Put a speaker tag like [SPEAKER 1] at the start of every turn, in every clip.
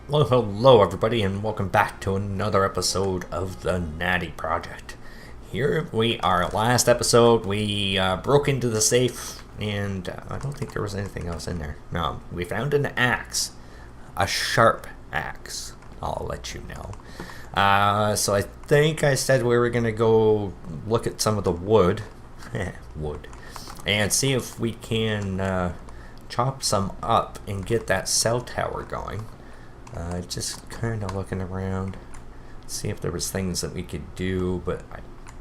[SPEAKER 1] Well, hello everybody, and welcome back to another episode of the NADI Project. Here we are. Last episode, we broke into the safe, and I don't think there was anything else in there. No, we found an axe. A sharp axe, I'll let you know. So I think I said we were going to go look at some of the wood, and see if we can chop some up and get that cell tower going. Just kind of looking around, see if there was things that we could do, but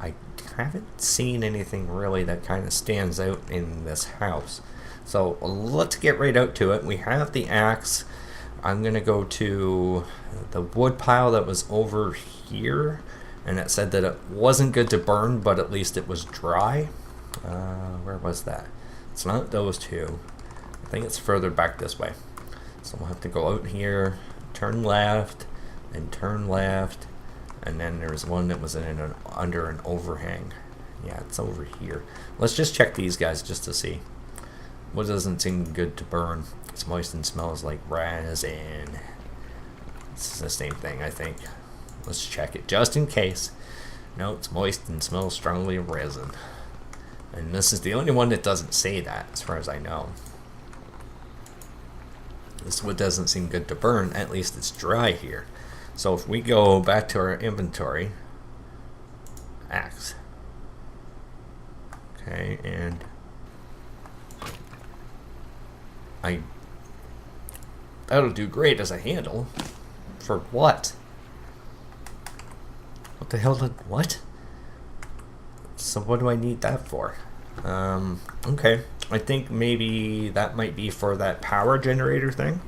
[SPEAKER 1] I haven't seen anything really that kind of stands out in this house. So let's get right out to it. We have the axe. I'm gonna go to the wood pile that was over here, and it said that it wasn't good to burn, but at least it was dry. Where was that? It's not those two. I think it's further back this way. So we'll have to go out here, turn left, and turn left, and then there's one that was under an overhang. Yeah, it's over here. Let's just check these guys just to see. What doesn't seem good to burn? It's moist and smells like resin. It's the same thing, I think. Let's check it just in case. No, it's moist and smells strongly of resin. And this is the only one that doesn't say that, as far as I know. This wood doesn't seem good to burn. At least it's dry here. So if we go back to our inventory, axe. Okay, and that'll do great as a handle. For what? What the hell what? So what do I need that for? Okay. I think maybe that might be for that power generator thing.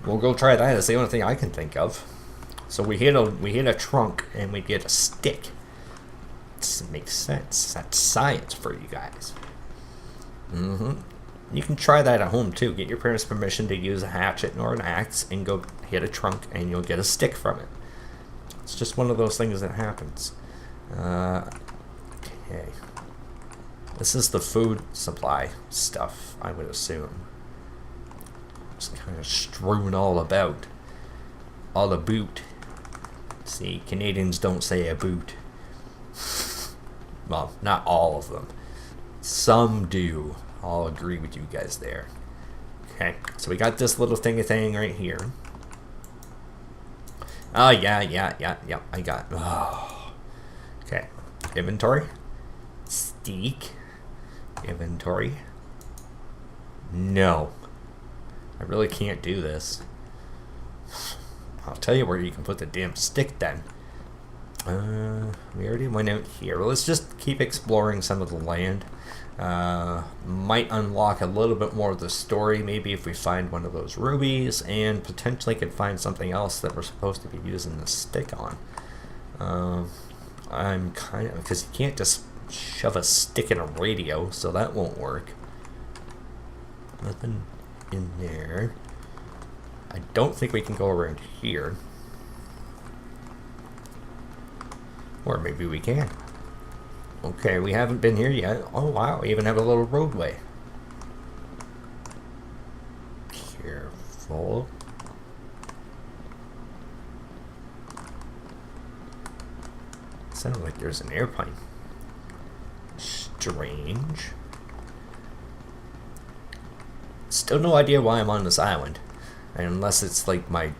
[SPEAKER 1] We'll go try that. It's the only thing I can think of. So we hit a trunk and we get a stick. This makes sense. That's science for you guys. You can try that at home too. Get your parents' permission to use a hatchet or an axe and go hit a trunk, and you'll get a stick from it. It's just one of those things that happens. Okay. This is the food supply stuff, I would assume. Just kind of strewn all about. All a boot. See, Canadians don't say a boot. Well, not all of them. Some do. I'll agree with you guys there. Okay, so we got this little thingy thing right here. Oh, yeah, I got it. Oh. Okay, inventory. Steak. Inventory. No. I really can't do this. I'll tell you where you can put the damn stick then. We already went out here. Well, let's just keep exploring some of the land. Might unlock a little bit more of the story, maybe if we find one of those rubies, and potentially could find something else that we're supposed to be using the stick on. I'm kind of, because you can't just shove a stick in a radio, so that won't work. Nothing in there. I don't think we can go around here. Or maybe we can. Okay, we haven't been here yet. Oh wow, we even have a little roadway. Careful. Sounds like there's an airplane. Strange. Still no idea why I'm on this island. Unless it's like I'm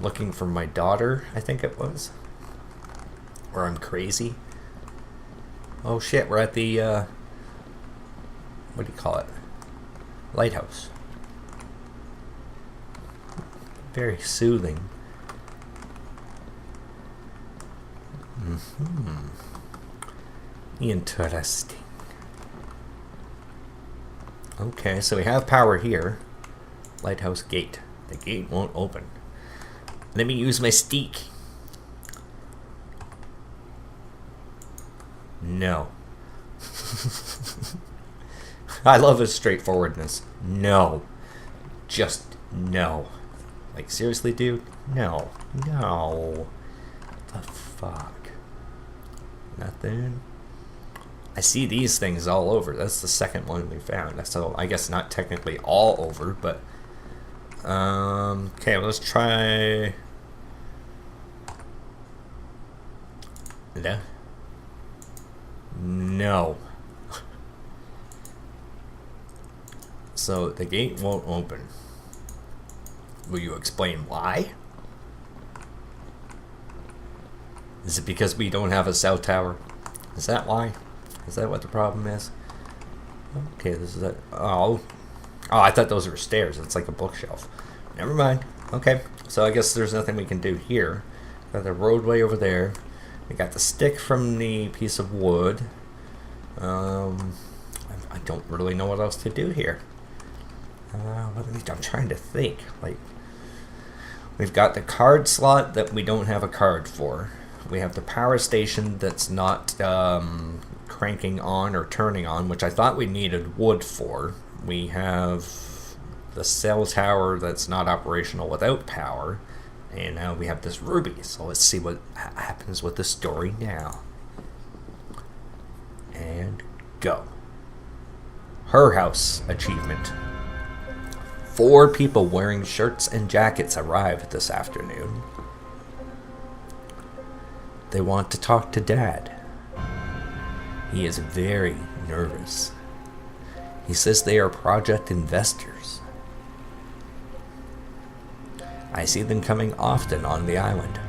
[SPEAKER 1] looking for my daughter, I think it was. Or I'm crazy. Oh shit, we're at the, what do you call it? Lighthouse. Very soothing. Interesting. Okay, so we have power here. Lighthouse gate. The gate won't open. Let me use my stick. No. I love his straightforwardness. No. Just no. Like, seriously, dude? No. No. What the fuck? Nothing? I see these things all over. That's the second one we found. So I guess not technically all over, but Okay, let's try. No. So the gate won't open. Will you explain why? Is it because we don't have a cell tower? Is that why? Is that what the problem is? Okay, this is it. Oh, I thought those were stairs. It's like a bookshelf. Never mind. Okay, so I guess there's nothing we can do here. Got the roadway over there. We got the stick from the piece of wood. I don't really know what else to do here. I'm trying to think. Like, we've got the card slot that we don't have a card for. We have the power station that's not cranking on or turning on, which I thought we needed wood for. We have the cell tower that's not operational without power. And now we have this ruby. So let's see what happens with the story now. And go. Her house achievement. 4 people wearing shirts and jackets arrived this afternoon. They want to talk to Dad. He is very nervous. He says they are project investors. I see them coming often on the island.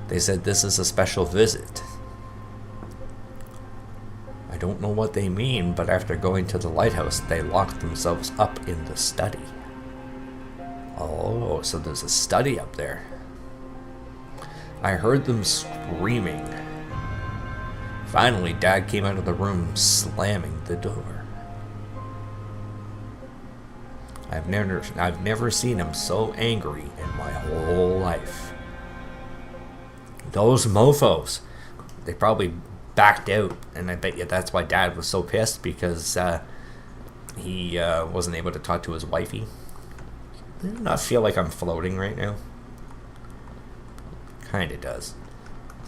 [SPEAKER 1] They said this is a special visit. I don't know what they mean, but after going to the lighthouse, they locked themselves up in the study. Oh, so there's a study up there. I heard them screaming. Finally, Dad came out of the room, slamming the door. I've never seen him so angry in my whole life. Those mofos, they probably backed out, and I bet you that's why Dad was so pissed, because he wasn't able to talk to his wifey. Does it not feel like I'm floating right now? Kinda does.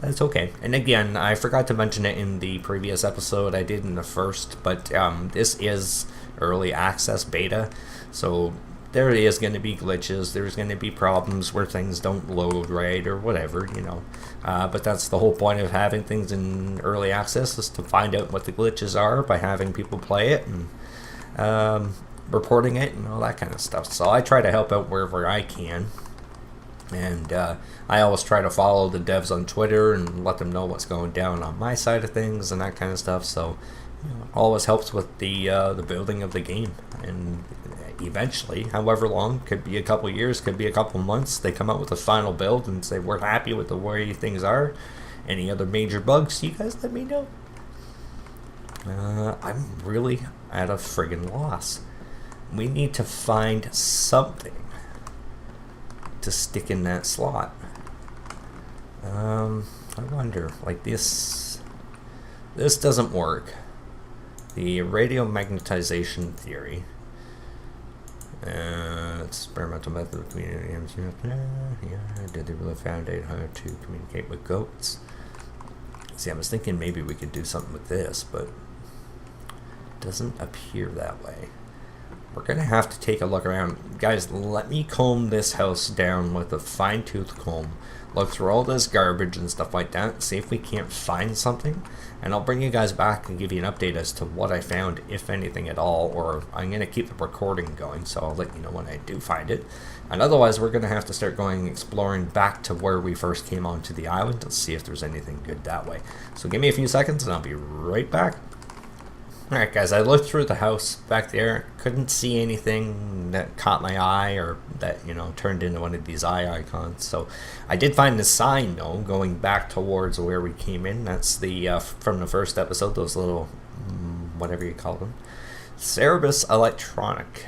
[SPEAKER 1] That's okay. And again, I forgot to mention it in the previous episode. I did in the first, but this is early access beta, so there is going to be glitches. There's going to be problems where things don't load right or whatever, you know. But that's the whole point of having things in early access, is to find out what the glitches are by having people play it and reporting it and all that kind of stuff. So I try to help out wherever I can. And I always try to follow the devs on Twitter and let them know what's going down on my side of things and that kind of stuff. So, you know, it always helps with the building of the game. And eventually, however long, could be a couple years, could be a couple months, they come out with a final build and say, we're happy with the way things are. Any other major bugs, you guys let me know. I'm really at a friggin' loss. We need to find something to stick in that slot. I wonder, like this doesn't work. The radiomagnetization theory, experimental method of communicating. Yeah, did they really found out how to communicate with goats? See, I was thinking maybe we could do something with this, but it doesn't appear that way. We're going to have to take a look around. Guys, let me comb this house down with a fine-tooth comb. Look through all this garbage and stuff like that. See if we can't find something. And I'll bring you guys back and give you an update as to what I found, if anything at all. Or I'm going to keep the recording going, so I'll let you know when I do find it. And otherwise, we're going to have to start going exploring back to where we first came onto the island. Let's see if there's anything good that way. So give me a few seconds and I'll be right back. Alright guys, I looked through the house back there, couldn't see anything that caught my eye or that, you know, turned into one of these eye icons. So I did find the sign though, going back towards where we came in. That's the, from the first episode, those little, whatever you call them. Ceberus Electronics.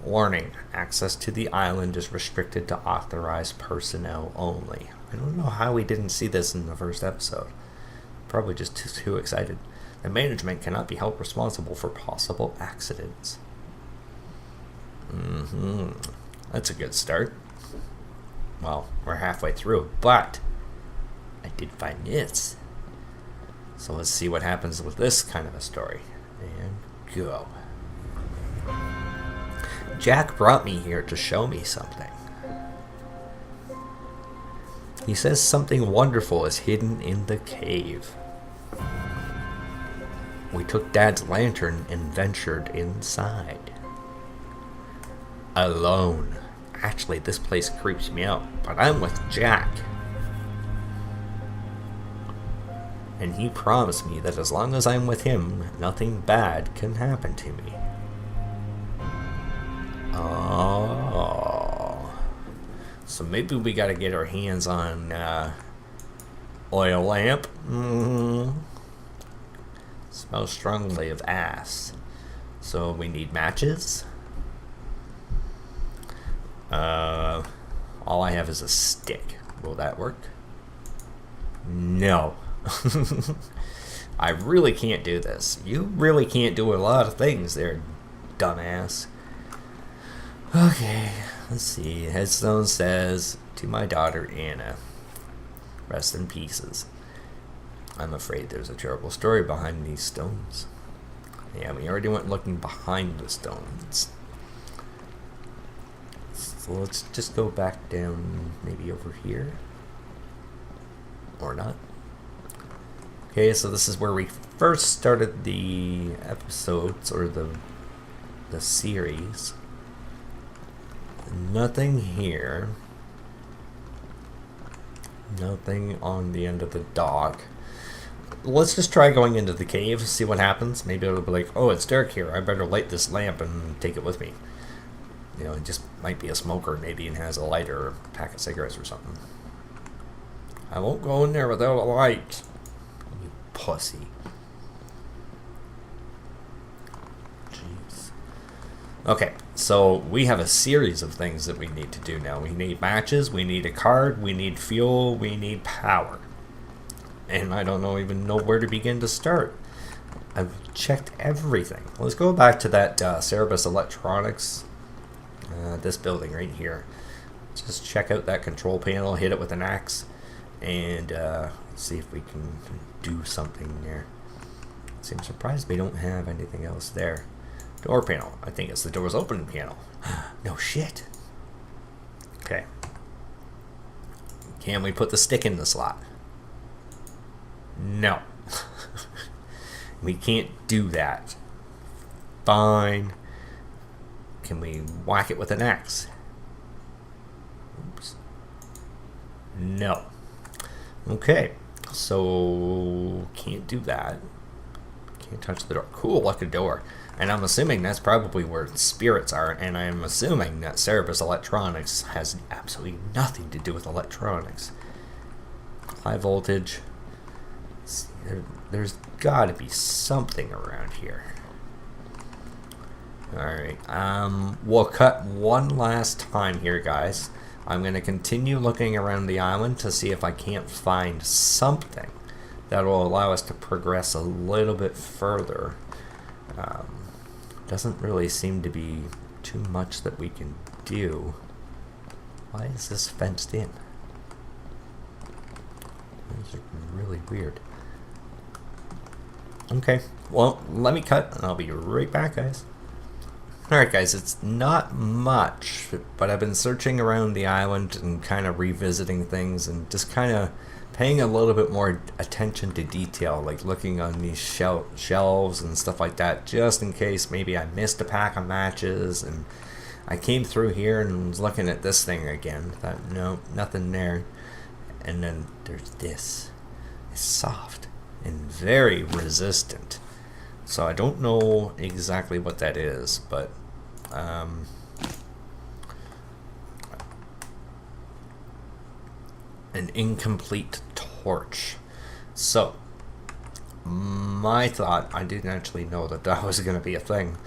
[SPEAKER 1] Warning, access to the island is restricted to authorized personnel only. I don't know how we didn't see this in the first episode. Probably just too excited. The management cannot be held responsible for possible accidents. That's a good start. Well, we're halfway through, but I did find this. So let's see what happens with this kind of a story. And go. Jack brought me here to show me something. He says something wonderful is hidden in the cave. We took Dad's lantern and ventured inside. Alone. Actually, this place creeps me out, but I'm with Jack. And he promised me that as long as I'm with him, nothing bad can happen to me. Oh. So maybe we gotta get our hands on oil lamp. Smells strongly of ass. So we need matches. All I have is a stick. Will that work? No. I really can't do this. You really can't do a lot of things there, dumbass. Okay, let's see. Headstone says, to my daughter Anna, rest in pieces. I'm afraid there's a terrible story behind these stones. Yeah, we already went looking behind the stones. So let's just go back down, maybe over here. Or not. Okay, so this is where we first started the episodes, or the series. Nothing here. Nothing on the end of the dock. Let's just try going into the cave, see what happens. Maybe it'll be like, oh, it's dark here. I better light this lamp and take it with me. You know, it just might be a smoker maybe and has a lighter or a pack of cigarettes or something. I won't go in there without a light. You pussy. Jeez. Okay, so we have a series of things that we need to do now. We need matches, we need a card, we need fuel, we need power. And I don't even know where to begin to start. I've checked everything. Let's go back to that Ceberus Electronics. This building right here. Just check out that control panel, hit it with an axe, and see if we can do something there. See, I'm surprised we don't have anything else there. Door panel. I think it's the door's opening panel. No shit. Okay. Can we put the stick in the slot? No. We can't do that. Fine. Can we whack it with an axe? Oops. No. Okay. So, can't do that. Can't touch the door. Cool, like a door. And I'm assuming that's probably where spirits are, and I'm assuming that Ceberus Electronics has absolutely nothing to do with electronics. High voltage. See, there's got to be something around here. Alright, we'll cut one last time here, guys. I'm going to continue looking around the island to see if I can't find something that will allow us to progress a little bit further. Doesn't really seem to be too much that we can do. Why is this fenced in? This is really weird. Okay, well, let me cut and I'll be right back, guys. Alright guys, it's not much, but I've been searching around the island and kind of revisiting things and just kind of paying a little bit more attention to detail, like looking on these shelves and stuff like that, just in case maybe I missed a pack of matches. And I came through here and was looking at this thing again. Thought, no, nothing there. And then there's this. It's soft and very resistant. So I don't know exactly what that is, but an incomplete torch. So my thought, I didn't actually know that that was going to be a thing.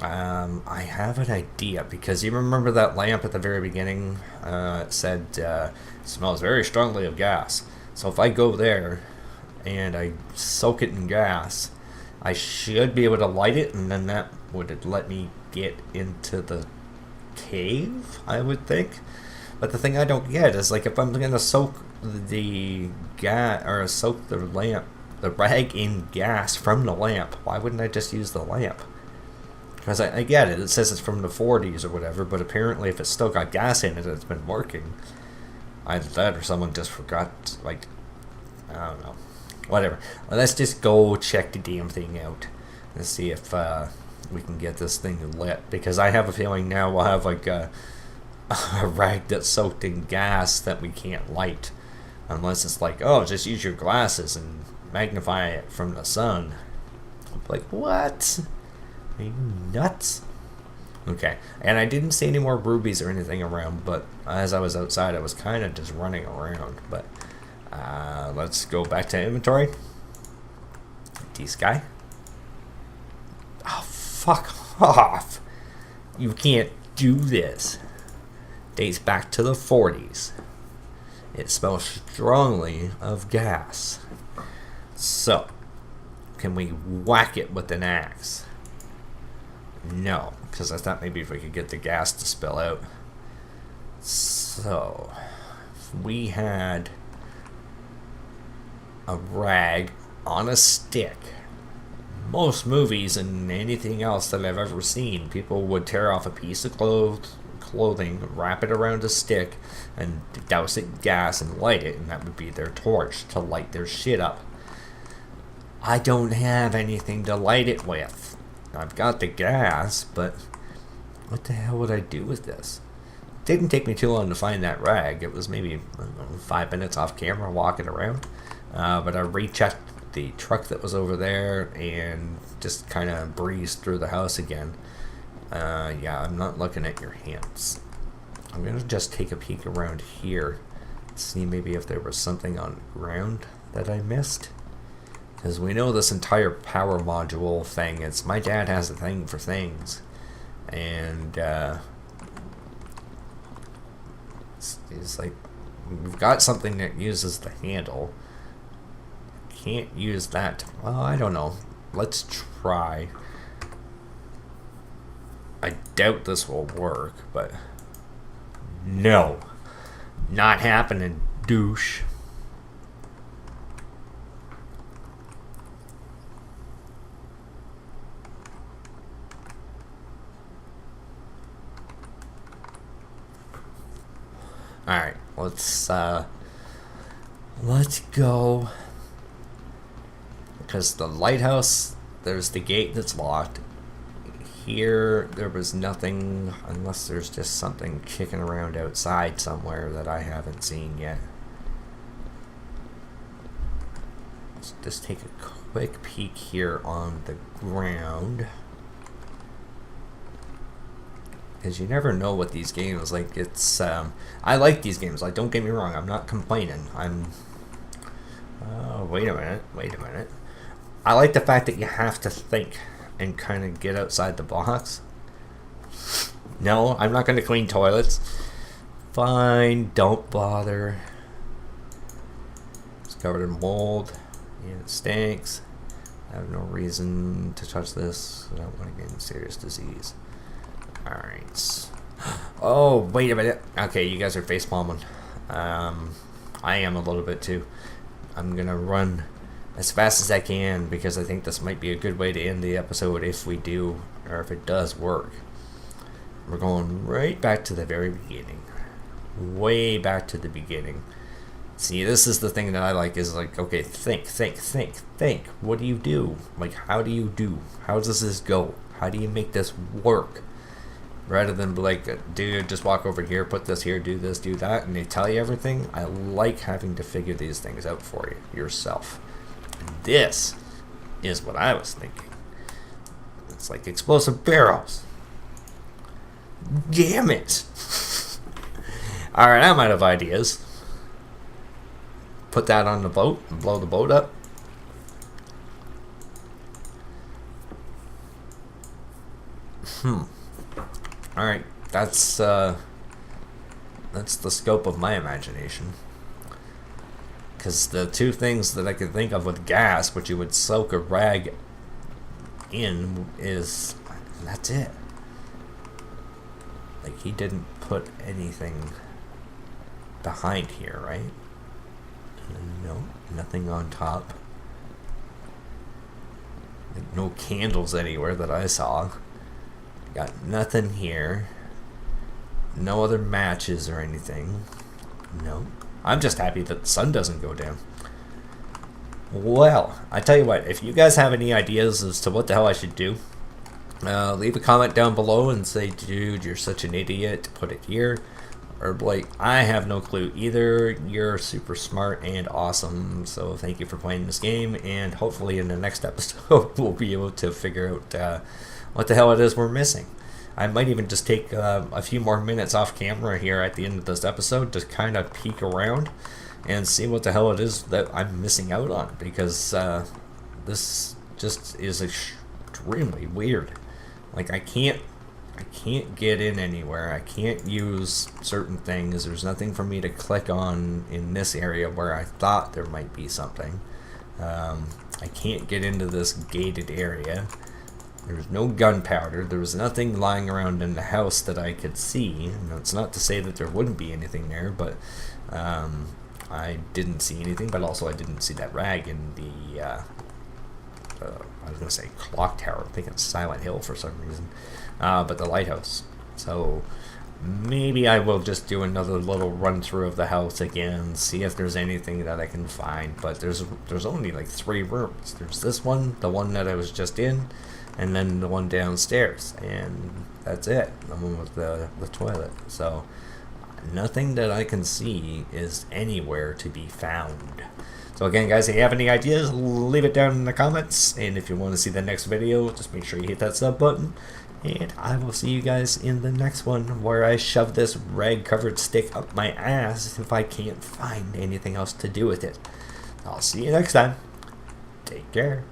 [SPEAKER 1] I have an idea, because you remember that lamp at the very beginning? It said smells very strongly of gas. So if I go there and I soak it in gas, I should be able to light it, and then that would let me get into the cave, I would think. But the thing I don't get is, like, if I'm gonna soak the gas, or soak the lamp, the rag in gas from the lamp, why wouldn't I just use the lamp? Because I get it. It says it's from the 40s or whatever, but apparently if it's still got gas in it, it's been working. Either that or someone just forgot, like, I don't know. Whatever. Well, let's just go check the damn thing out and see if we can get this thing lit. Because I have a feeling now we'll have like a rag that's soaked in gas that we can't light. Unless it's like, oh, just use your glasses and magnify it from the sun. Like, what? Are you nuts? Okay, and I didn't see any more rubies or anything around, but as I was outside, I was kind of just running around. But let's go back to inventory. T-Sky. Oh, fuck off. You can't do this. Dates back to the 40s. It smells strongly of gas. So, can we whack it with an axe? No, because I thought maybe if we could get the gas to spill out. So, if we had a rag on a stick, most movies and anything else that I've ever seen, people would tear off a piece of clothing, wrap it around a stick, and douse it in gas and light it, and that would be their torch to light their shit up. I don't have anything to light it with. I've got the gas, but what the hell would I do with this? It didn't take me too long to find that rag. It was maybe, I don't know, 5 minutes off camera walking around. But I rechecked the truck that was over there and just kind of breezed through the house again. Yeah, I'm not looking at your hands. I'm going to just take a peek around here. See maybe if there was something on the ground that I missed. Because we know this entire power module thing, it's my dad has a thing for things. And it's like, we've got something that uses the handle. Can't use that. Well, I don't know. Let's try. I doubt this will work, but no. Not happening, douche. Alright, let's go. Because the lighthouse, there's the gate that's locked. Here, there was nothing, unless there's just something kicking around outside somewhere that I haven't seen yet. Let's just take a quick peek here on the ground. Because you never know what these games, like, it's, I like these games, like, don't get me wrong, I'm not complaining, wait a minute, I like the fact that you have to think and kind of get outside the box. No, I'm not going to clean toilets. Fine, don't bother. It's covered in mold, and it stinks. I have no reason to touch this, I don't want to get any serious disease. Alright. Oh, wait a minute. Okay, you guys are face palming. I am a little bit too. I'm gonna run as fast as I can because I think this might be a good way to end the episode if we do, or if it does work. We're going right back to the very beginning. Way back to the beginning. See, this is the thing that I like, is like, okay, think. What do you do? Like, how do you do? How does this go? How do you make this work? Rather than be like, dude, just walk over here, put this here, do this, do that, and they tell you everything. I like having to figure these things out for you, yourself. And this is what I was thinking. It's like explosive barrels. Damn it! Alright, I'm out of ideas. Put that on the boat and blow the boat up. Alright, that's the scope of my imagination. Because the two things that I could think of with gas, which you would soak a rag in, is, that's it. Like, he didn't put anything behind here, right? No, nothing on top. Like, no candles anywhere that I saw. Got nothing here. No other matches or anything. No. I'm just happy that the sun doesn't go down. Well, I tell you what, if you guys have any ideas as to what the hell I should do, leave a comment down below and say, dude, you're such an idiot, put it here. Or Blake, I have no clue. Either you're super smart and awesome, so thank you for playing this game, and hopefully in the next episode we'll be able to figure out what the hell it is we're missing. I might even just take a few more minutes off camera here at the end of this episode to kind of peek around and see what the hell it is that I'm missing out on, because this just is extremely weird. Like, I can't get in anywhere. I can't use certain things. There's nothing for me to click on in this area where I thought there might be something. I can't get into this gated area. There's no gunpowder. There was nothing lying around in the house that I could see. And it's not to say that there wouldn't be anything there, but I didn't see anything. But also I didn't see that rag in the I was going to say clock tower. I'm thinking Silent Hill for some reason. But the lighthouse. So maybe I will just do another little run through of the house again, see if there's anything that I can find. But there's only like 3 rooms. There's this one, the one that I was just in, and then the one downstairs, and that's it. The one with the toilet. So nothing that I can see is anywhere to be found. So again, guys, if you have any ideas, leave it down in the comments. And if you want to see the next video, just make sure you hit that sub button. And I will see you guys in the next one, where I shove this rag-covered stick up my ass if I can't find anything else to do with it. I'll see you next time. Take care.